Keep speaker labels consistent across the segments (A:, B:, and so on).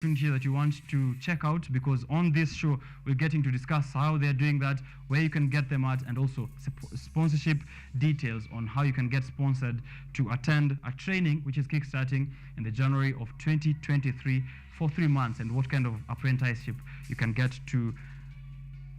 A: opportunity that you want to check out, because on this show we're getting to discuss how they're doing that, where you can get them at, and also sponsorship details on how you can get sponsored to attend a training which is kickstarting in the January of 2023 for 3 months, and what kind of apprenticeship you can get to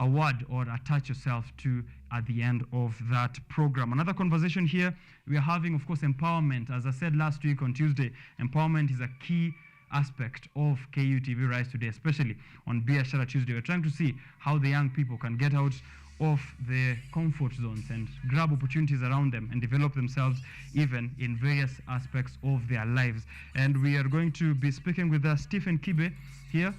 A: award or attach yourself to at the end of that program. Another conversation here, we are having, of course, empowerment. As I said last week on Tuesday, empowerment is a key aspect of KUTV Rise Today, especially on Biashara Tuesday. We're trying to see how the young people can get out of their comfort zones and grab opportunities around them and develop themselves even in various aspects of their lives. And we are going to be speaking with Stephen Kibe here,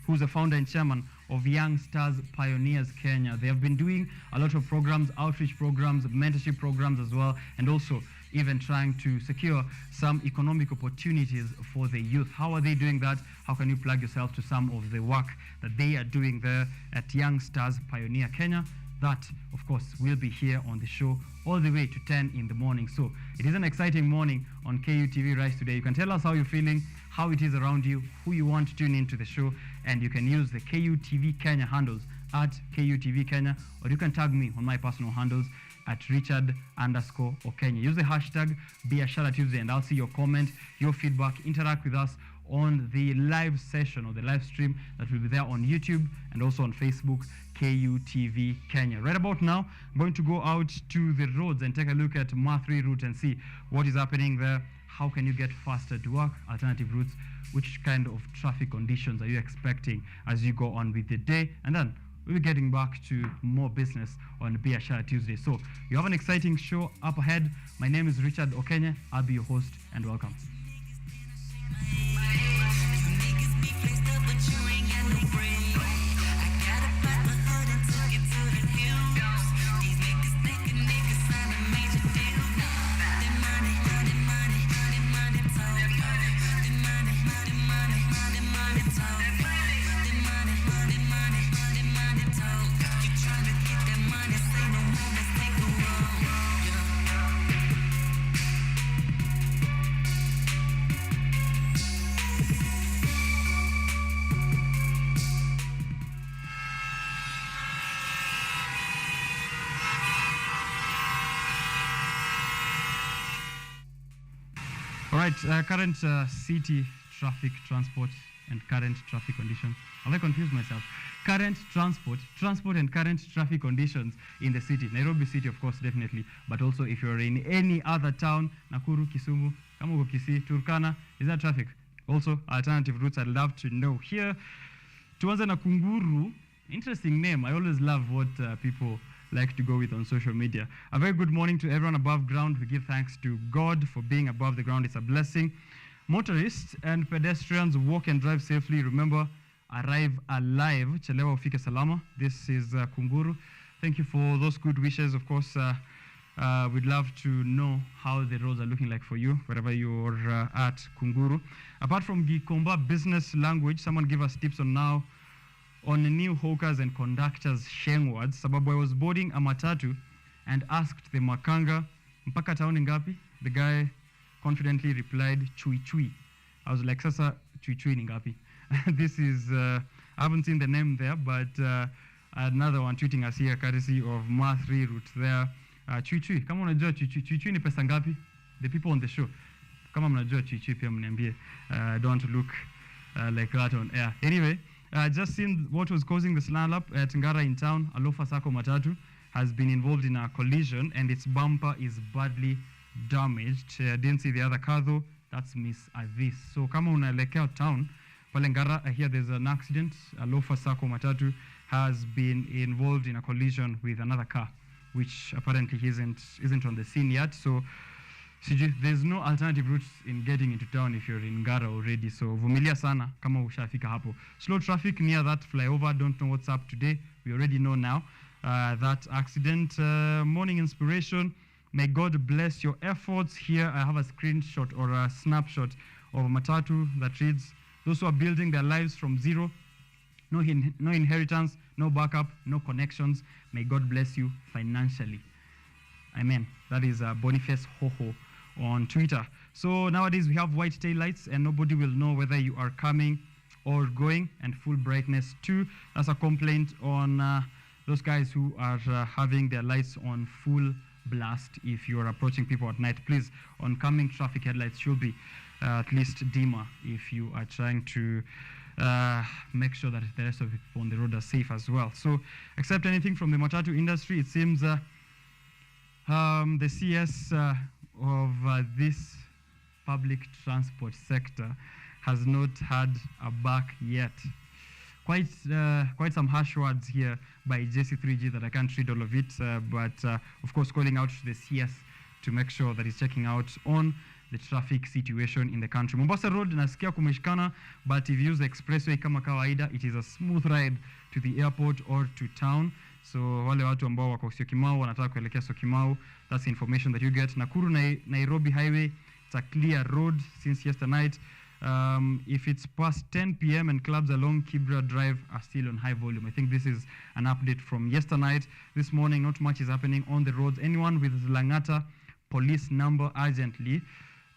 A: who's the founder and chairman of Young Stars Pioneers Kenya. They have been doing a lot of programs, outreach programs, mentorship programs as well, and also even trying to secure some economic opportunities for the youth. How are they doing that? How can you plug yourself to some of the work that they are doing there at Young Stars Pioneer Kenya? That, of course, will be here on the show all the way to 10 in the morning. So it is an exciting morning on KUTV Rise Today. You can tell us how you're feeling, how it is around you, who you want to tune into the show, and you can use the KUTV Kenya handles at KUTV Kenya, or you can tag me on my personal handles at Richard_OKENYE. Use the hashtag Biashara Tuesday, and I'll see your comment, your feedback. Interact with us on the live session or the live stream that will be there on YouTube and also on Facebook, KUTV Kenya. Right about now, I'm going to go out to the roads and take a look at Ma3 route and see what is happening there. How can you get faster to work? Alternative routes. Which kind of traffic conditions are you expecting as you go on with the day? And then we'll be getting back to more business on Biashara Tuesday. So you have an exciting show up ahead. My name is Richard_OKENYE. I'll be your host, and welcome. All right, current city traffic, transport, and current traffic conditions. Have I confused myself? Current transport and current traffic conditions in the city. Nairobi city, of course, definitely, but also if you're in any other town, Nakuru, Kisumu, kama uko Kisii, Turkana, is that traffic? Also, alternative routes, I'd love to know. Here, tuanze na Kunguru, interesting name. I always love what people like to go with on social media. A very good morning to everyone above ground. We give thanks to God for being above the ground. It's a blessing. Motorists and pedestrians, walk and drive safely. Remember, arrive alive. Chelewa ufike salama. This is Kunguru. Thank you for those good wishes. Of course, we'd love to know how the roads are looking like for you, wherever you're at Kunguru. Apart from Gikomba business language, someone give us tips on now on the new hawkers and conductors sheng words. Sababu I was boarding a matatu and asked the makanga, mpaka town ngapi? The guy confidently replied, chui chui. I was like, sasa chui chui ni ngapi? This is, I haven't seen the name there, but another one tweeting us here, courtesy of Ma3 route there. Chui chui, kama unajua chui chui ni pesa ngapi? The people on the show, kama mnajua chui chui pia mniambie. I don't want to look like that on air. Anyway, just seen what was causing the snarl-up at Ngara in town. Alofa Sacco Matatu has been involved in a collision and its bumper is badly damaged. Didn't see the other car though. That's Miss Avis. So kama unaelekea town, pale Ngara, I hear there's an accident. Alofa Sacco Matatu has been involved in a collision with another car, which apparently isn't on the scene yet. So there's no alternative routes in getting into town if you're in Ngara already. So vumilia sana kama ushafika hapo. Slow traffic near that flyover. Don't know what's up today. We already know now that accident. Morning inspiration. May God bless your efforts. Here I have a screenshot or a snapshot of a matatu that reads, those who are building their lives from zero, no inheritance, no backup, no connections. May God bless you financially. Amen. That is Boniface Hoho on Twitter. So nowadays we have white tail lights and nobody will know whether you are coming or going, and full brightness 2. That's a complaint on those guys who are having their lights on full blast. If you're approaching people at night, please, oncoming traffic headlights should be at least dimmer if you are trying to make sure that the rest of the people on the road are safe as well. So, except anything from the matatu industry, it seems the CS of this public transport sector has not had a back yet. Quite some harsh words here by JC3G that I can't read all of it, but of course calling out to the CS to make sure that he's checking out on the traffic situation in the country. Mombasa Road nasikia kumeshikana, but if you use the expressway kama kawaida, it is a smooth ride to the airport or to town. So wale watu ambao wako Syokimau wanataka kuelekea Syokimau, that's the information that you get. Nakuru Nairobi highway, it's a clear road since yesterday night. If it's past 10 p.m. and clubs along Kibra Drive are still on high volume. I think this is an update from yesterday night. This morning, not much is happening on the roads. Anyone with Langata police number urgently,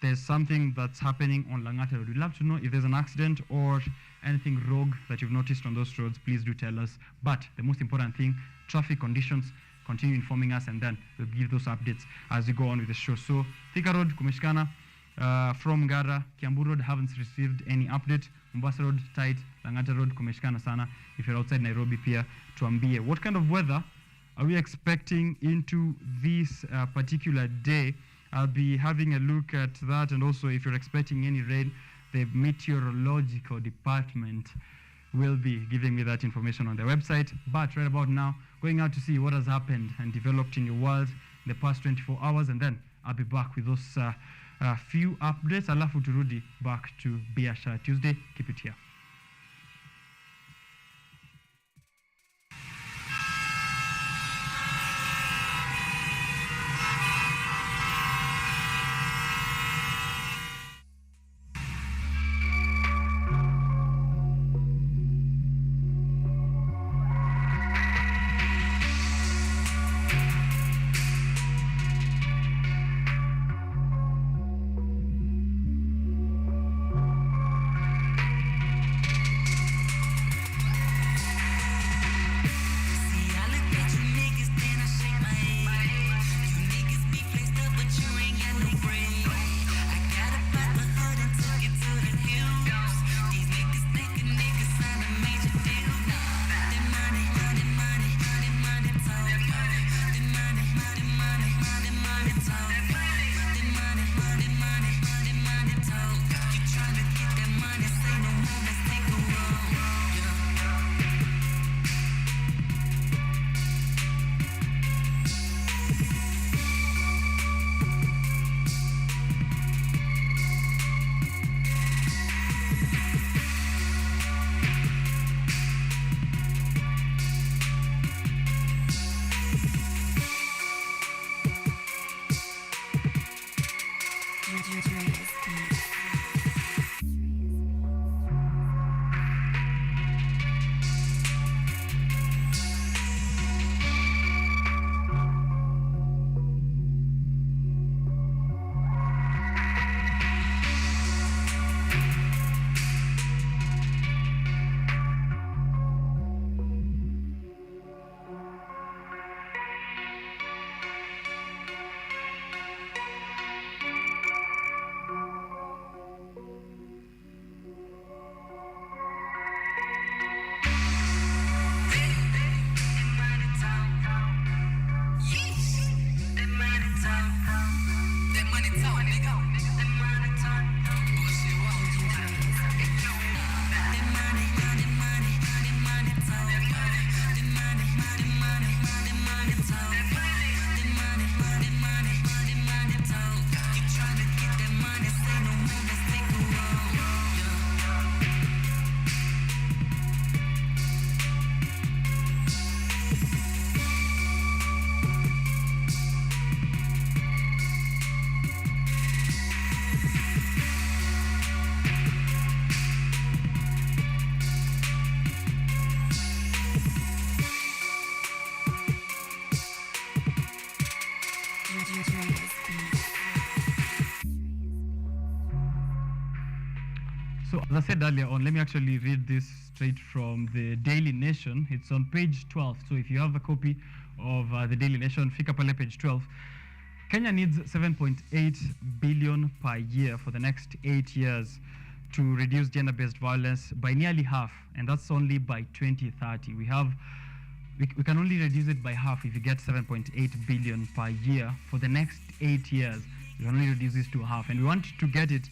A: there's something that's happening on Langata Road. We'd love to know if there's an accident or anything rogue that you've noticed on those roads. Please do tell us. But the most important thing, traffic conditions, continue informing us, and then we'll give those updates as we go on with the show. So, Thika Road, kumeshikana. From Ngara, Kiambu Road haven't received any update. Mombasa Road tight, Langata Road kumeshikana sana. If you're outside Nairobi pia tuambie. What kind of weather are we expecting into this particular day? I'll be having a look at that, and also if you're expecting any rain, the meteorological department will be giving me that information on their website. But right about now, going out to see what has happened and developed in your world in the past 24 hours, and then I'll be back with those few updates. Alafu turudi back to Biashara Tuesday. Keep it here. As I said earlier on, let me actually read this straight from the Daily Nation. It's on page 12. So if you have a copy of the Daily Nation, fika pale page 12. Kenya needs 7.8 billion per year for the next 8 years to reduce gender-based violence by nearly half, and that's only by 2030. We can only reduce it by half if you get 7.8 billion per year for the next 8 years. We can only reduce this to half, and we want to get it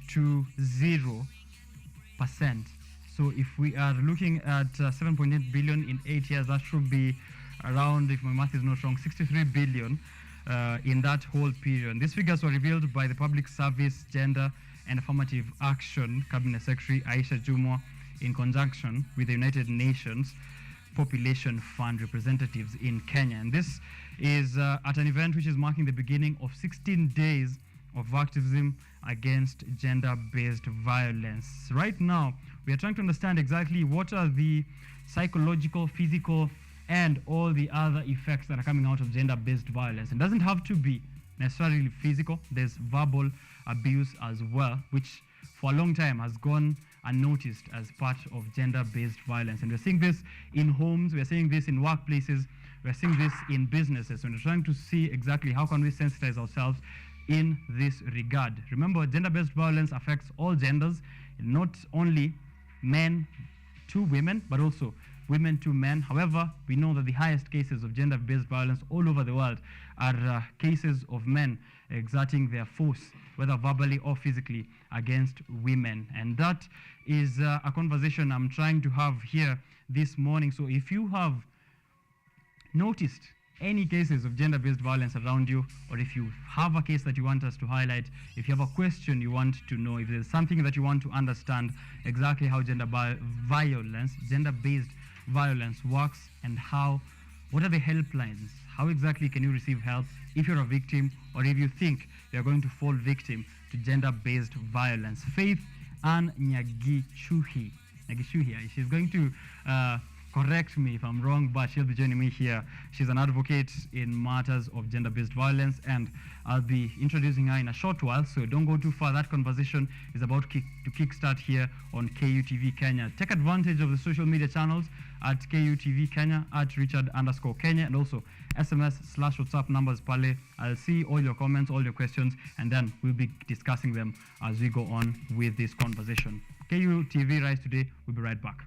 A: to 0%. So if we are looking at 7.8 billion in 8 years, that should be around, if my math is not wrong, 63 billion in that whole period. These figures were revealed by the Public Service, Gender and Affirmative Action Cabinet Secretary Aisha Jumwa in conjunction with the United Nations Population Fund representatives in Kenya. And this is at an event which is marking the beginning of 16 days of activism against gender-based violence. Right now, we are trying to understand exactly what are the psychological, physical, and all the other effects that are coming out of gender-based violence. It doesn't have to be necessarily physical. There's verbal abuse as well, which for a long time has gone unnoticed as part of gender-based violence. And we're seeing this in homes, we're seeing this in workplaces, we're seeing this in businesses. And we're trying to see exactly how can we sensitize ourselves in this regard. Remember, gender-based violence affects all genders, not only men to women, but also women to men. However, we know that the highest cases of gender-based violence all over the world are cases of men exerting their force, whether verbally or physically, against women. And that is a conversation I'm trying to have here this morning. So if you have noticed any cases of gender-based violence around you, or if you have a case that you want us to highlight, if you have a question you want to know, if there's something that you want to understand exactly how gender-based violence works, and what are the helplines, how exactly can you receive help if you're a victim, or if you think you're going to fall victim to gender-based violence. Faith Ann Nyagishuhi, she's going to correct me if I'm wrong, but she'll be joining me here. She's an advocate in matters of gender-based violence, and I'll be introducing her in a short while, so don't go too far. That conversation is about to kickstart here on KUTV Kenya. Take advantage of the social media channels at KUTV Kenya, at Richard_Kenya, and also SMS/WhatsApp numbers pale. I'll see all your comments, all your questions, and then we'll be discussing them as we go on with this conversation. KUTV Rise Today, we'll be right back.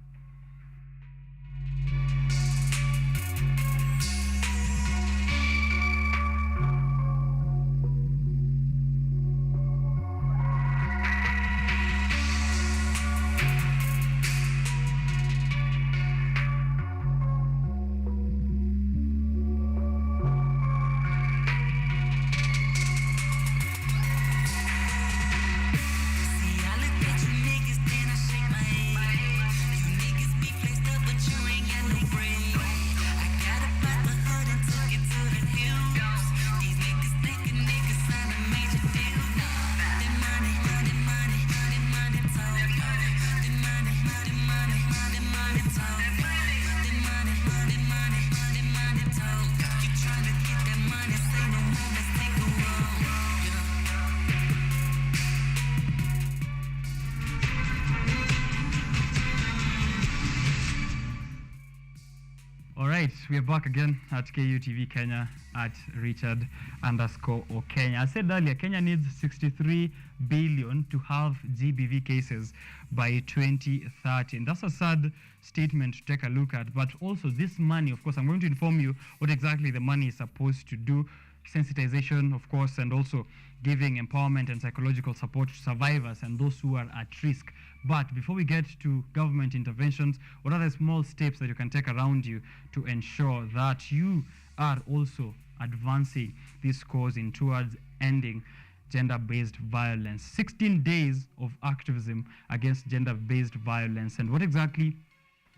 A: We are back again at KUTV Kenya at Richard_Okenya. I said earlier, Kenya needs 63 billion to halve GBV cases by 2030. And that's a sad statement to take a look at. But also this money, of course, I'm going to inform you what exactly the money is supposed to do. Sensitization, of course, and also giving empowerment and psychological support to survivors and those who are at risk. But before we get to government interventions, what are the small steps that you can take around you to ensure that you are also advancing this cause in towards ending gender-based violence? 16 days of activism against gender-based violence. And what exactly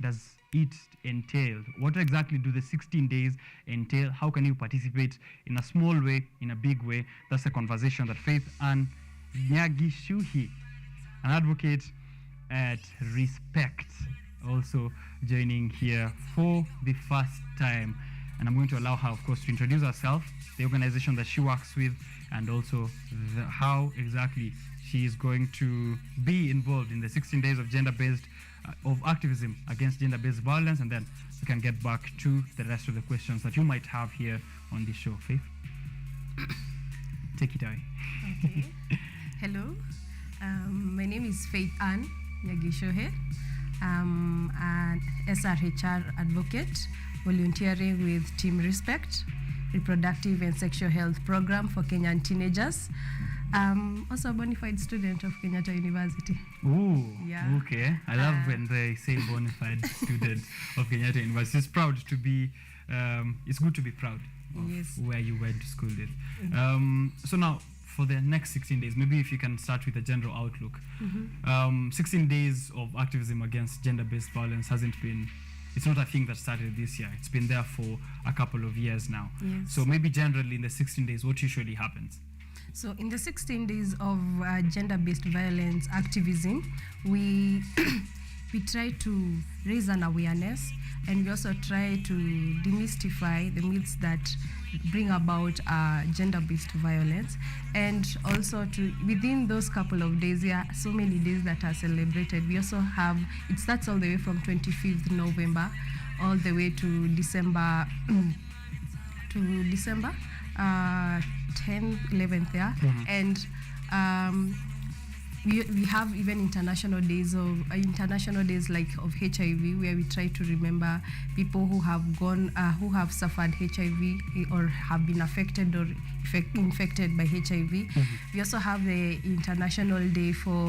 A: does it entail? What exactly do the 16 days entail? How can you participate in a small way, in a big way? That's a conversation that Faith Ann Nyagishuhi, an advocate at Respect, also joining here for the first time. And I'm going to allow her, of course, to introduce herself, the organization that she works with, and also how exactly he is going to be involved in the 16 days of gender-based of activism against gender-based violence, and then we can get back to the rest of the questions that you might have here on the show. Faith, take it away.
B: Okay. Hello, my name is Faith Ann Nyagishohe. I'm an SRHR advocate, volunteering with Team Respect, reproductive and sexual health program for Kenyan teenagers. Also a bona fide student of Kenyatta University.
A: Ooh,
B: Yeah.
A: okay. I love when they say bona fide student of Kenyatta University. It's proud to be, it's good to be proud of
B: Yes.
A: where you went to school with. So now, for the next 16 days, maybe if you can start with a general outlook. 16 days of activism against gender-based violence it's not a thing that started this year. It's been there for a couple of years now.
B: Yes.
A: So maybe generally in the 16 days, what usually happens?
B: So in the 16 days of gender-based violence activism, we we try to raise an awareness, and we also try to demystify the myths that bring about gender-based violence. And also within those couple of days, there are so many days that are celebrated. We also have, it starts all the way from 25th November all the way to December 10th, 11th, yeah. And we have even international days like of HIV, where we try to remember people who have suffered HIV or have been affected or infected by HIV. We also have the International Day for